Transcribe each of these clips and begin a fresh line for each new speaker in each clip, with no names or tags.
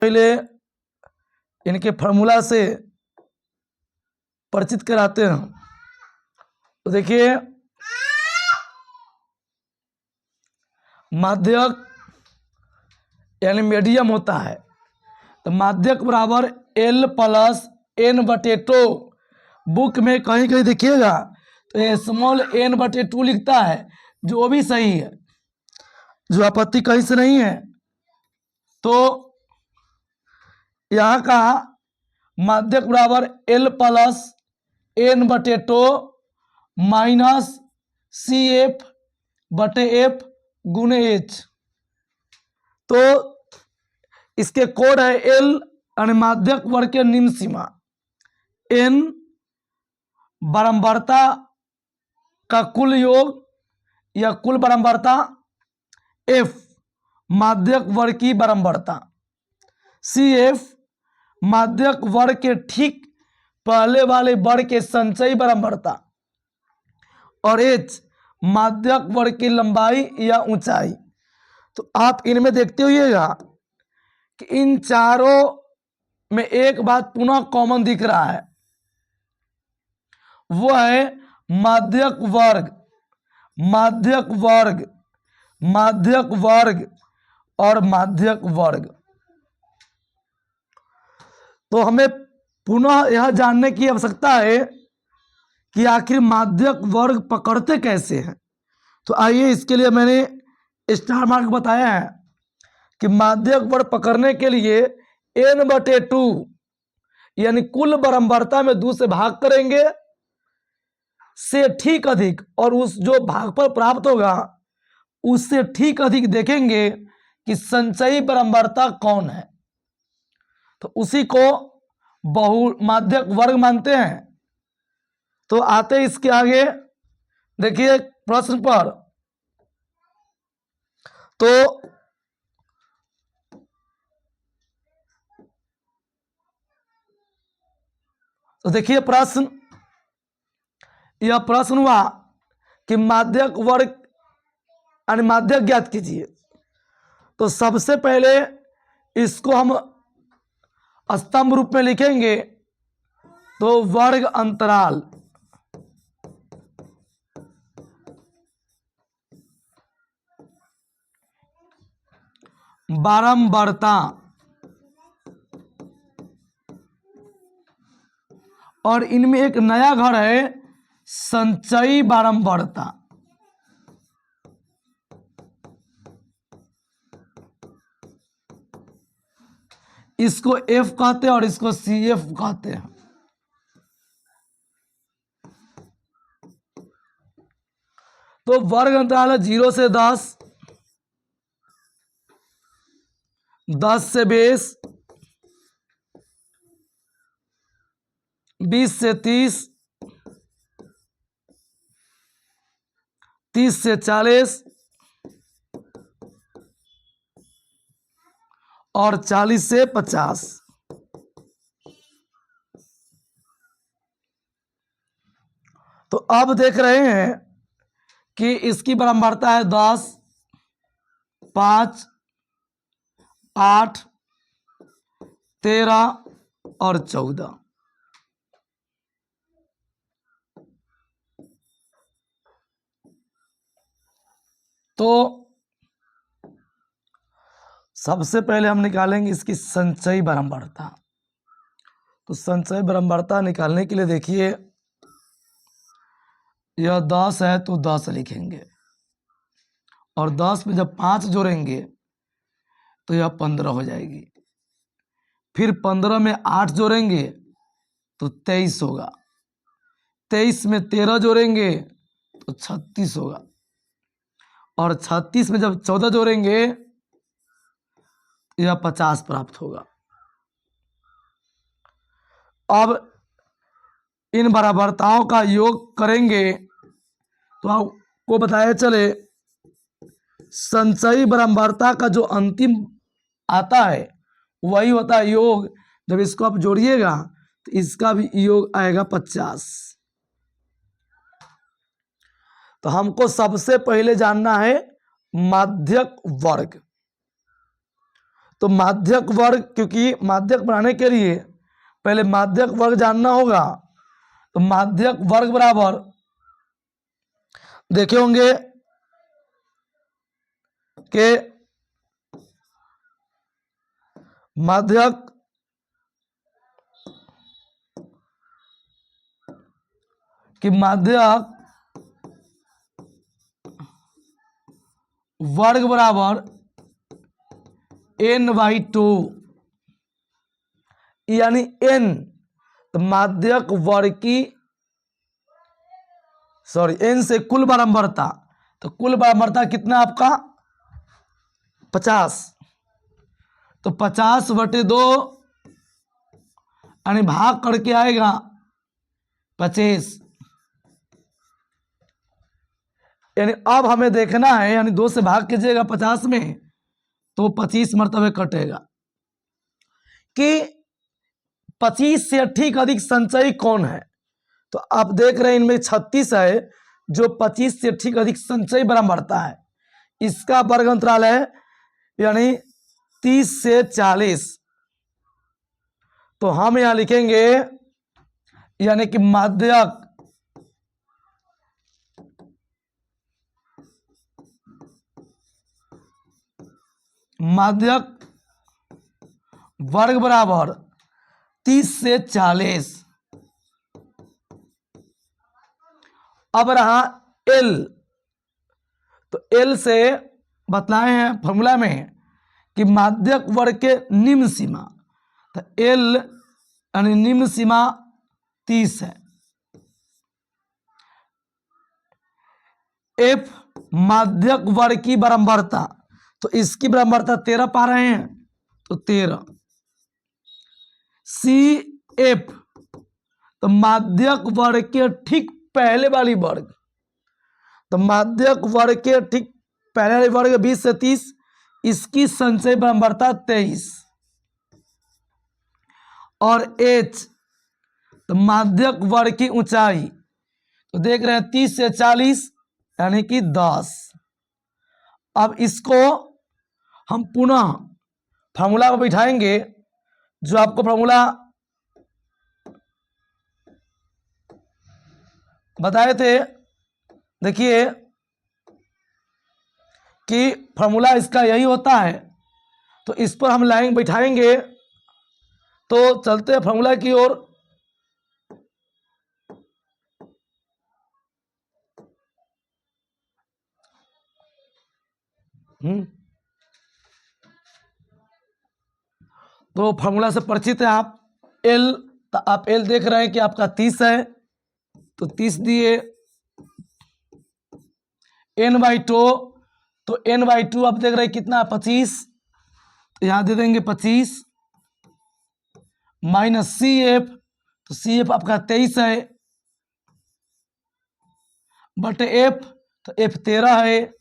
पहले इनके फार्मूला से परिचित कराते हैं। तो देखिए, माध्यक यानी मीडियम होता है, तो माध्यक बराबर L प्लस N/2। बुक में कहीं कहीं देखिएगा तो ये स्मॉल n/2 लिखता है, जो भी सही है, जो आपत्ति कहीं से नहीं है। तो यहाँ का माध्यक बराबर L plus N/2 minus CF/F गुने H। तो इसके कोड है L यानी माध्यक वर्ग के निम्न सीमा, N बारंबारता का कुल योग या कुल बारंबारता, F माध्यक वर्ग की बारंबारता, CF माध्यक वर्ग के ठीक पहले वाले वर्ग के संचयी बारंबारता, और H माध्यक वर्ग की लंबाई या ऊंचाई। तो आप इनमें देखते होइएगा कि इन चारों में एक बात पुनः कॉमन दिख रहा है, वो है माध्यक वर्ग, माध्यक वर्ग, माध्यक वर्ग और माध्यक वर्ग। तो हमें पुनः यह जानने की आवश्यकता है कि आखिर माध्यक वर्ग पकड़ते कैसे हैं। तो आइए, इसके लिए मैंने स्टार मार्क बताया है कि माध्यक वर्ग पकड़ने के लिए N/2 यानी कुल बारंबारता में 2 से भाग करेंगे से ठीक अधिक, और उस जो भागफल प्राप्त होगा उससे ठीक अधिक देखेंगे कि संचयी बारंबारता कौन है, तो उसी को बहु माध्यक वर्ग मानते हैं। तो आते इसके आगे देखिए प्रश्न पर। तो देखिए प्रश्न, यह प्रश्न हुआ कि माध्यक वर्ग यानी माध्यक ज्ञात कीजिए। तो सबसे पहले इसको हम स्तंभ रूप में लिखेंगे, तो वर्ग अंतराल, बारंबारता, और इनमें एक नया घर है संचयी बारंबारता। इसको F कहते हैं और इसको CF कहते हैं। तो वर्ग अंतराल है 0 से 10, 10 से 20, 20 से 30, 30 से 40 और 40 से 50। तो अब देख रहे हैं कि इसकी बारंबारता है 10, 5, 8, 13 और 14। तो सबसे पहले हम निकालेंगे इसकी संचयी बारंबारता। तो संचयी बारंबारता निकालने के लिए देखिए, यह 10 है तो 10 लिखेंगे, और 10 में जब 5 जोड़ेंगे तो यह 15 हो जाएगी। फिर 15 में 8 जोड़ेंगे तो 23 होगा। 23 में 13 जोड़ेंगे तो 36 होगा, और 36 में जब 14 जोड़ेंगे यह 50 प्राप्त होगा। अब इन बराबरताओं का योग करेंगे तो आपको बताया चले, संचयी बारंबारता का जो अंतिम आता है वही होता है योग। जब इसको आप जोड़िएगा तो इसका भी योग आएगा 50। तो हमको सबसे पहले जानना है माध्यक वर्ग। तो माध्यक वर्ग, क्योंकि माध्यक बनाने के लिए पहले माध्यक वर्ग जानना होगा, तो माध्यक वर्ग बराबर देखे होंगे कि माध्यक वर्ग बराबर n/2, यानी n, तो माध्यक वर्ग की n से कुल बारंबारता, तो कुल बारंबारता कितना आपका 50, तो 50/2 यानी भाग करके आएगा 25, यानी अब हमें देखना है, यानी 2 से भाग कीजिएगा 50 में तो 25 मरतबे कटेगा कि 25 से ठीक अधिक संचयी कौन है। तो आप देख रहे हैं इनमें 36 है जो 25 से ठीक अधिक संचयी बारंबारता है, इसका वर्ग अंतराल है यानी 30 से 40। तो हम यहां लिखेंगे यानी कि माध्यक वर्ग बराबर 30 से 40। अब रहा L, तो L से बतलाए हैं फॉर्मूला में कि माध्यक वर्ग के निम्न सीमा, तो L यानी निम्न सीमा 30 है। F माध्यक वर्ग की बारंबारता, तो इसकी बारंबारता 13 पा रहे हैं, तो 13। CF तो माध्यक वर्ग के ठीक पहले वाली वर्ग, तो माध्यक वर्ग के ठीक पहले वाली वर्ग 20 से 30, इसकी संचयी बारंबारता 23। और H तो माध्यक वर्ग की ऊंचाई, तो देख रहे हैं 30 से 40 यानी कि 10। अब इसको हम पुनः फार्मूला पर बिठाएंगे, जो आपको फार्मूला बताए थे, देखिए कि फार्मूला इसका यही होता है, तो इस पर हम लाइन बिठाएंगे। तो चलते हैं फार्मूला की ओर। तो फार्मूला से परिचित है आप। L, तो आप L देख रहे हैं कि आपका 30 है, तो 30 दिए n/2, तो n/2 आप देख रहे हैं कितना 25, तो यहां दे देंगे 25 माइनस CF, तो CF आपका 23 है बटे F, तो F 13 है,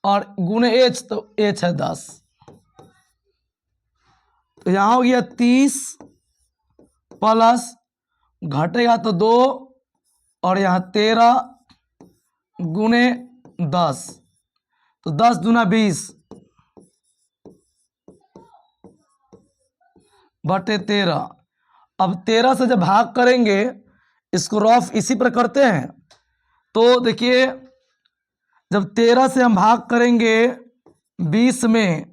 और गुणे H, तो H है 10। तो यहां हो गया 30 प्लस घटेगा तो 2, और यहाँ 13 गुणे 10, तो 10 दूना 20 बटे 13। अब 13 से जब भाग करेंगे, इसको रफ इसी पर करते हैं, तो देखिए जब 13 से हम भाग करेंगे 20 में,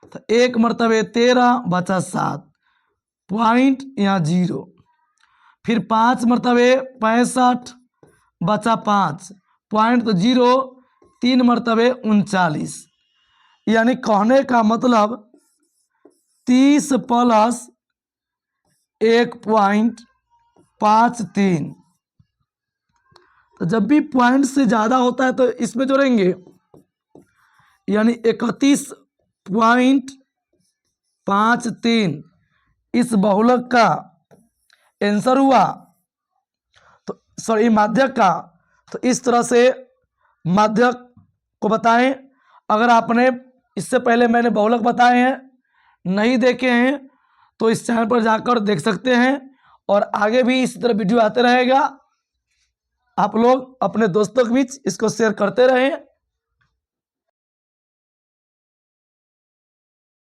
तो एक मरतबे 13 बचा 7 पॉइंट यहाँ 0, फिर 5 मरतबे 65 बचा 5 पॉइंट, तो 0, 3 मरतबे 39, यानी कहने का मतलब 30 प्लस 1.53। तो जब भी पॉइंट से ज़्यादा होता है तो इसमें जोड़ेंगे, यानी 31.53 इस बहुलक का आंसर हुआ। तो सॉरी माध्यक का। तो इस तरह से माध्यक को बताएं। अगर आपने इससे पहले मैंने बहुलक बताए हैं नहीं देखे हैं तो इस चैनल पर जाकर देख सकते हैं, और आगे भी इसी तरह वीडियो आते रहेगा। आप लोग अपने दोस्तों के बीच इसको शेयर करते रहें।